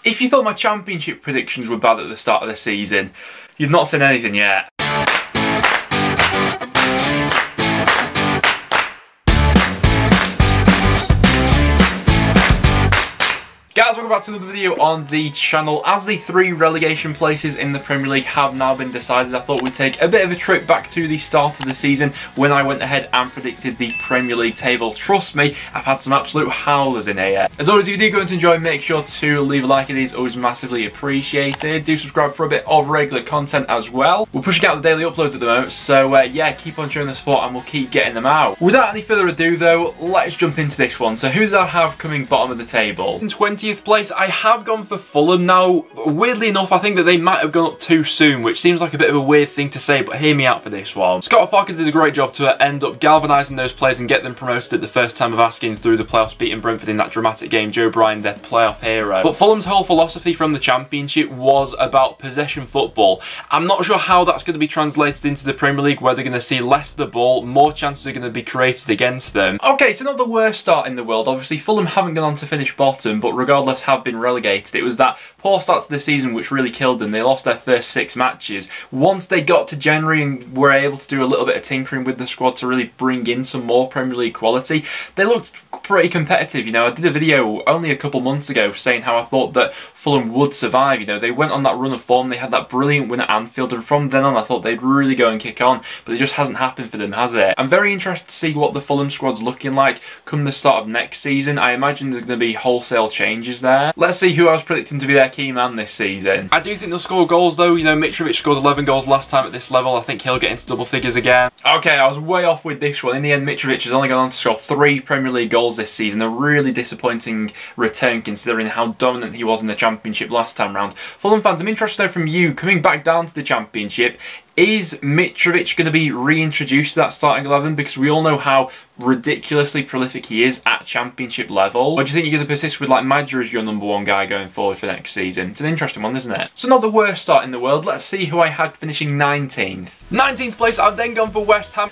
If you thought my championship predictions were bad at the start of the season, you've not seen anything yet. Guys, welcome back to another video on the channel. As the 3 relegation places in the Premier League have now been decided, I thought we'd take a bit of a trip back to the start of the season when I went ahead and predicted the Premier League table. Trust me, I've had some absolute howlers in here. As always, if you do go to enjoy, make sure to leave a like. It is always massively appreciated. Do subscribe for a bit of regular content as well. We're pushing out the daily uploads at the moment, so yeah, keep on showing the support and we'll keep getting them out. Without any further ado though, let's jump into this one. So who did I have coming bottom of the table? In 20th place, I have gone for Fulham. Now, weirdly enough, I think that they might have gone up too soon, which seems like a bit of a weird thing to say, but hear me out for this one. Scott Parker did a great job to end up galvanising those players and get them promoted at the first time of asking through the playoffs, beating Brentford in that dramatic game, Joe Bryan, their playoff hero. But Fulham's whole philosophy from the Championship was about possession football. I'm not sure how that's going to be translated into the Premier League, where they're going to see less of the ball, more chances are going to be created against them. Okay, so not the worst start in the world. Obviously, Fulham haven't gone on to finish bottom, but regardless have been relegated. It was that poor start to the season which really killed them. They lost their first 6 matches. Once they got to January and were able to do a little bit of tinkering with the squad to really bring in some more Premier League quality, they looked pretty competitive. You know, I did a video only a couple months ago saying how I thought that Fulham would survive. You know, they went on that run of form, they had that brilliant win at Anfield, and from then on I thought they'd really go and kick on, but it just hasn't happened for them, has it? I'm very interested to see what the Fulham squad's looking like come the start of next season. I imagine there's going to be wholesale changes there. Let's see who I was predicting to be their key man this season. I do think they'll score goals though. You know, Mitrovic scored 11 goals last time at this level. I think he'll get into double figures again. Okay, I was way off with this one. In the end, Mitrovic has only gone on to score 3 Premier League goals this season. A really disappointing return considering how dominant he was in the Championship last time round. Fulham fans, I'm interested to know from you, coming back down to the Championship, is Mitrovic going to be reintroduced to that starting 11? Because we all know how ridiculously prolific he is at Championship level. Or do you think you're going to persist with like Madger as your #1 guy going forward for next season? It's an interesting one, isn't it? So not the worst start in the world. Let's see who I had finishing 19th. 19th place, I've then gone for West Ham.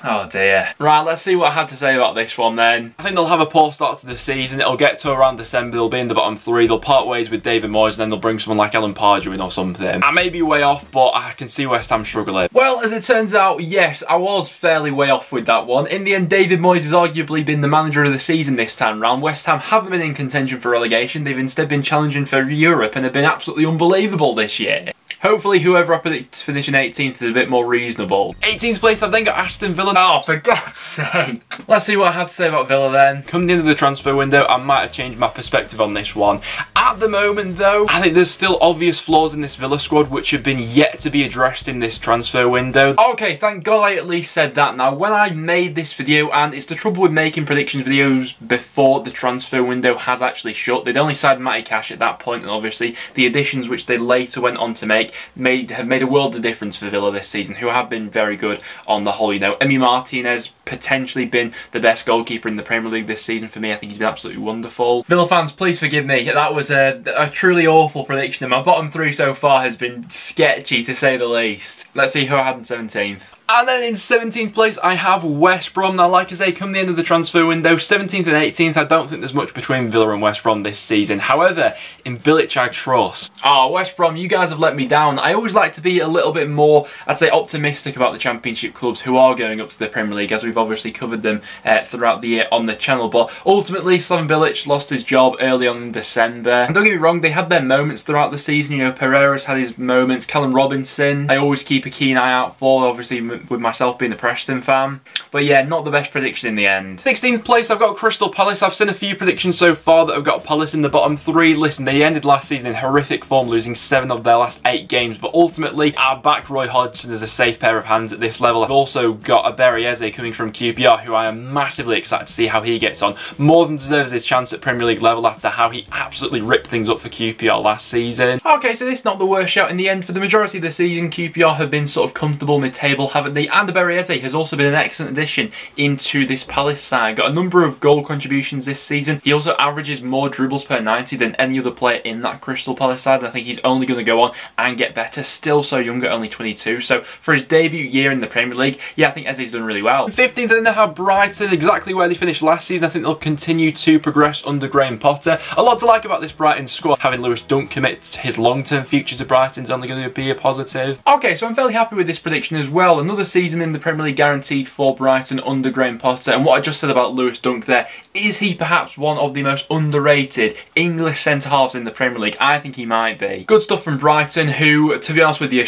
Oh dear. Right, let's see what I had to say about this one then. I think they'll have a poor start to the season. It'll get to around December, they'll be in the bottom 3, they'll part ways with David Moyes, and then they'll bring someone like Alan Pardew in or something. I may be way off, but I can see West Ham struggling. Well, as it turns out, yes, I was fairly way off with that one. In the end, David Moyes has arguably been the manager of the season this time round. West Ham haven't been in contention for relegation, they've instead been challenging for Europe and have been absolutely unbelievable this year. Hopefully whoever I predict to finish in 18th is a bit more reasonable. 18th place, I've then got Aston Villa. Oh, for God's sake. Let's see what I had to say about Villa then. Coming into the transfer window, I might have changed my perspective on this one. At the moment though, I think there's still obvious flaws in this Villa squad which have been yet to be addressed in this transfer window. Okay, thank God I at least said that. Now, when I made this video, and it's the trouble with making predictions videos before the transfer window has actually shut, they'd only signed Matty Cash at that point, and obviously the additions which they later went on to make have made a world of difference for Villa this season, who have been very good on the whole. You know, Emi Martinez potentially been the best goalkeeper in the Premier League this season for me. I think he's been absolutely wonderful. Villa fans, please forgive me. That was a truly awful prediction, and my bottom 3 so far has been sketchy to say the least. Let's see who I had in 17th. And then in 17th place, I have West Brom. Now, like I say, come the end of the transfer window, 17th and 18th, I don't think there's much between Villa and West Brom this season. However, in Bilic I trust. Oh, West Brom, you guys have let me down. I always like to be a little bit more, I'd say, optimistic about the Championship clubs who are going up to the Premier League, as we've obviously covered them throughout the year on the channel. But ultimately, Slaven Bilic lost his job early on in December. And don't get me wrong, they had their moments throughout the season. You know, Pereira's had his moments. Callum Robinson, I always keep a keen eye out for, obviously with myself being a Preston fan. But yeah, not the best prediction in the end. 16th place, I've got Crystal Palace. I've seen a few predictions so far that have got Palace in the bottom 3. Listen, they ended last season in horrific form, losing 7 of their last 8 games. But ultimately, I back Roy Hodgson as a safe pair of hands at this level. I've also got a Berry Eze coming from QPR, who I am massively excited to see how he gets on. More than deserves his chance at Premier League level after how he absolutely ripped things up for QPR last season. Okay, so this is not the worst shout in the end. For the majority of the season, QPR have been sort of comfortable mid-table, haven't haven't they? And Berriese has also been an excellent addition into this Palace side. Got a number of goal contributions this season. He also averages more dribbles per 90 than any other player in that Crystal Palace side, and I think he's only going to go on and get better. Still so young at only 22, so for his debut year in the Premier League, yeah, I think Eze's done really well. 15th, then they have Brighton, exactly where they finished last season. I think they'll continue to progress under Graham Potter. A lot to like about this Brighton squad. Having Lewis Dunk commit his long-term future to Brighton is only going to be a positive. Okay, so I'm fairly happy with this prediction as well. Another season in the Premier League guaranteed for Brighton under Graham Potter, and what I just said about Lewis Dunk there, is he perhaps one of the most underrated English centre-halves in the Premier League? I think he might be. Good stuff from Brighton, who, to be honest with you,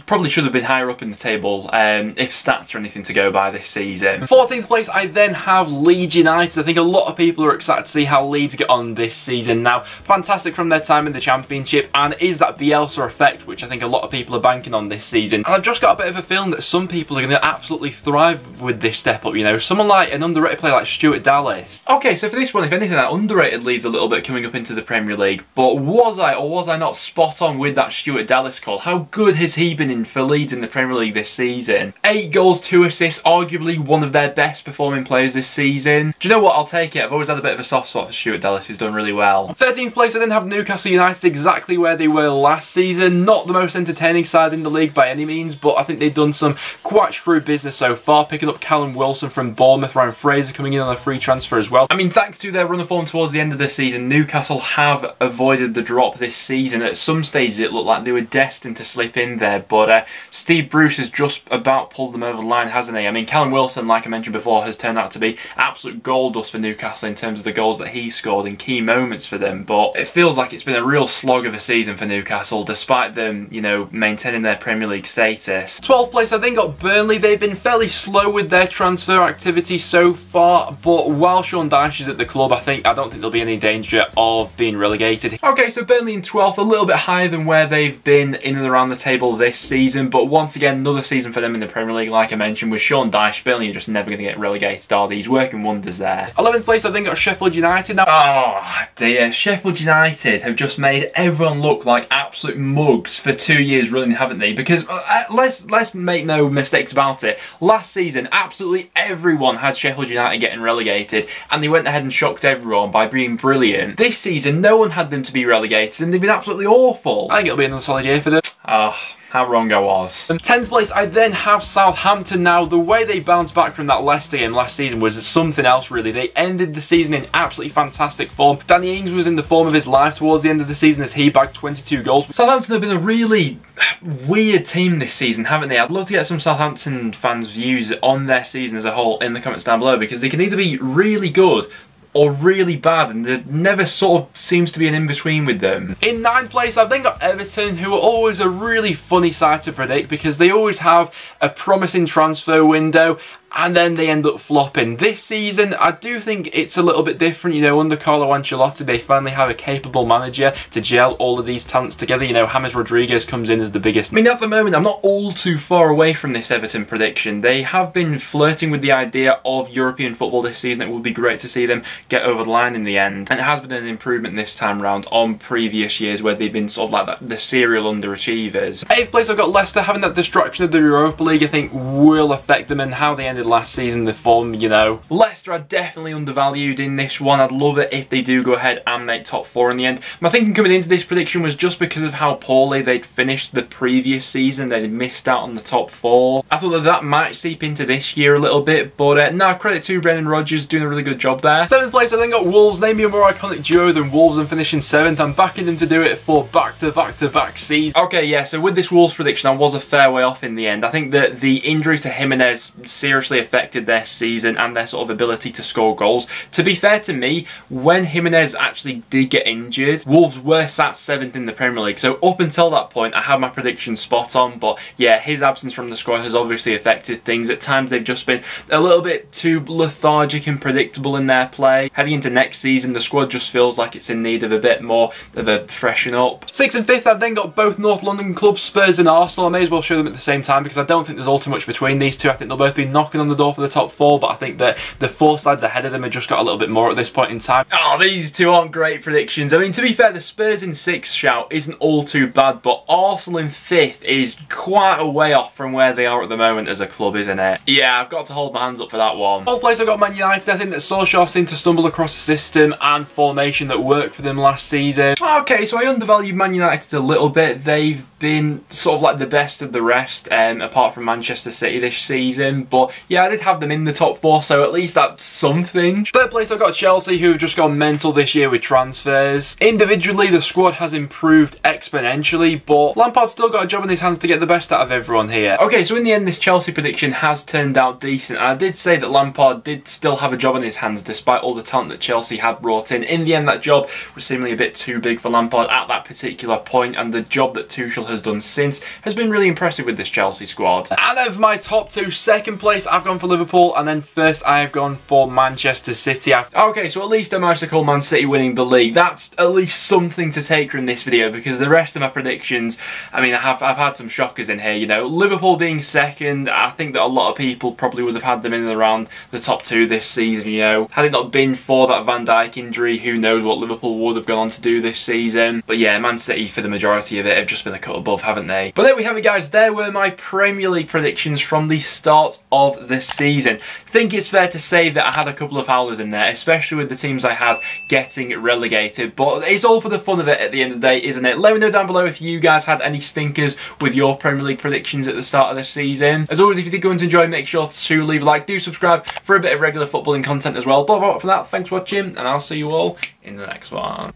probably should have been higher up in the table if stats are anything to go by this season. 14th place, I then have Leeds United. I think a lot of people are excited to see how Leeds get on this season now. Fantastic from their time in the Championship, and is that Bielsa effect, which I think a lot of people are banking on this season. And I've just got a bit of a feeling that some people are going to absolutely thrive with this step up, you know. Someone like an underrated player like Stuart Dallas. Okay, so for this one, if anything, I underrated Leeds a little bit coming up into the Premier League, but was I or was I not spot on with that Stuart Dallas call? How good has he been in for Leeds in the Premier League this season? 8 goals, 2 assists, arguably one of their best performing players this season. Do you know what? I'll take it. I've always had a bit of a soft spot for Stuart Dallas, who's done really well. 13th place, I then have Newcastle United, exactly where they were last season. Not the most entertaining side in the league by any means, but I think they've done some quite shrewd business so far, picking up Callum Wilson from Bournemouth, Ryan Fraser coming in on a free transfer as well. I mean, thanks to their run of form towards the end of the season, Newcastle have avoided the drop this season. At some stages it looked like they were destined to slip in there, but Steve Bruce has just about pulled them over the line, hasn't he? I mean, Callum Wilson, like I mentioned before, has turned out to be absolute gold dust for Newcastle in terms of the goals that he scored in key moments for them, but it feels like it's been a real slog of a season for Newcastle, despite them, you know, maintaining their Premier League status. 12th place, I then got Burnley. They've been fairly slow with their transfer activity so far, but while Sean Dyche is at the club, I don't think there'll be any danger of being relegated. Okay, so Burnley in 12th, a little bit higher than where they've been in and around the table this season, but once again, another season for them in the Premier League, like I mentioned, with Sean Dyche. Burnley are just never going to get relegated, are they? He's working wonders there. 11th place, I then got Sheffield United. Now, oh dear, Sheffield United have just made everyone look like absolute mugs for 2 years running, haven't they? Because let's make no mistakes about it. Last season, absolutely everyone had Sheffield United getting relegated, and they went ahead and shocked everyone by being brilliant. This season, no one had them to be relegated, and they've been absolutely awful. I think it'll be another solid year for them. How wrong I was. 10th place, I then have Southampton. Now, the way they bounced back from that Leicester game last season was something else, really. They ended the season in absolutely fantastic form. Danny Ings was in the form of his life towards the end of the season as he bagged 22 goals. Southampton have been a really weird team this season, haven't they? I'd love to get some Southampton fans' views on their season as a whole in the comments down below, because they can either be really good or really bad, and there never sort of seems to be an in-between with them. In 9th place, I've then got Everton, who are always a really funny side to predict because they always have a promising transfer window and then they end up flopping. This season, I do think it's a little bit different. You know, under Carlo Ancelotti, they finally have a capable manager to gel all of these talents together. You know, James Rodriguez comes in as the biggest. I mean, at the moment, I'm not all too far away from this Everton prediction. They have been flirting with the idea of European football this season. It would be great to see them get over the line in the end. And it has been an improvement this time round on previous years where they've been sort of like that, the serial underachievers. 8th place, I've got Leicester. Having that distraction of the Europa League, I think, will affect them, and how they ended last season, the form, you know. Leicester are definitely undervalued in this one. I'd love it if they do go ahead and make top 4 in the end. My thinking coming into this prediction was just because of how poorly they'd finished the previous season. They'd missed out on the top 4. I thought that might seep into this year a little bit, but no, credit to Brendan Rodgers doing a really good job there. 7th place, I then got Wolves. Name me a more iconic duo than Wolves and finishing 7th. I'm backing them to do it for back-to-back seasons. Okay, yeah, so with this Wolves prediction, I was a fair way off in the end. I think that the injury to Jimenez seriously affected their season and their sort of ability to score goals. To be fair to me, when Jimenez actually did get injured, Wolves were sat 7th in the Premier League. So up until that point, I had my prediction spot on, but yeah, his absence from the squad has obviously affected things. At times, they've just been a little bit too lethargic and predictable in their play. Heading into next season, the squad just feels like it's in need of a bit more of a freshen up. 6th and 5th, I've then got both North London clubs, Spurs and Arsenal. I may as well show them at the same time because I don't think there's all too much between these two. I think they'll both be knocking on the door for the top 4, but I think that the 4 sides ahead of them have just got a little bit more at this point in time. Oh, these two aren't great predictions. I mean, to be fair, the Spurs in 6th shout isn't all too bad, but Arsenal in 5th is quite a way off from where they are at the moment as a club, isn't it? Yeah, I've got to hold my hands up for that one. 4th place I've got Man United. I think that Solskjaer seemed to stumble across a system and formation that worked for them last season. Okay, so I undervalued Man United a little bit. They've been sort of like the best of the rest, apart from Manchester City this season, but yeah, I did have them in the top 4, so at least that's something. 3rd place I've got Chelsea, who have just gone mental this year with transfers. Individually, the squad has improved exponentially, but Lampard's still got a job in his hands to get the best out of everyone here. Okay, so in the end, this Chelsea prediction has turned out decent. I did say that Lampard did still have a job in his hands despite all the talent that Chelsea had brought in. In the end, that job was seemingly a bit too big for Lampard at that particular point, and the job that Tuchel has done since has been really impressive with this Chelsea squad. Out of my top 2, 2nd place I've gone for Liverpool, and then 1st I have gone for Manchester City. Okay, so at least I managed to call Man City winning the league. That's at least something to take from this video, because the rest of my predictions, I mean, I've had some shockers in here, you know. Liverpool being 2nd, I think that a lot of people probably would have had them in and around the top 2 this season, you know. Had it not been for that Van Dijk injury, who knows what Liverpool would have gone on to do this season. But yeah, Man City, for the majority of it, have just been a cut above, haven't they? But there we have it, guys. There were my Premier League predictions from the start of the season. I think it's fair to say that I had a couple of howlers in there, especially with the teams I had getting relegated, but it's all for the fun of it at the end of the day, isn't it? Let me know down below if you guys had any stinkers with your Premier League predictions at the start of the season. As always, if you did go and enjoy, make sure to leave a like, do subscribe for a bit of regular footballing content as well. But for that, thanks for watching, and I'll see you all in the next one.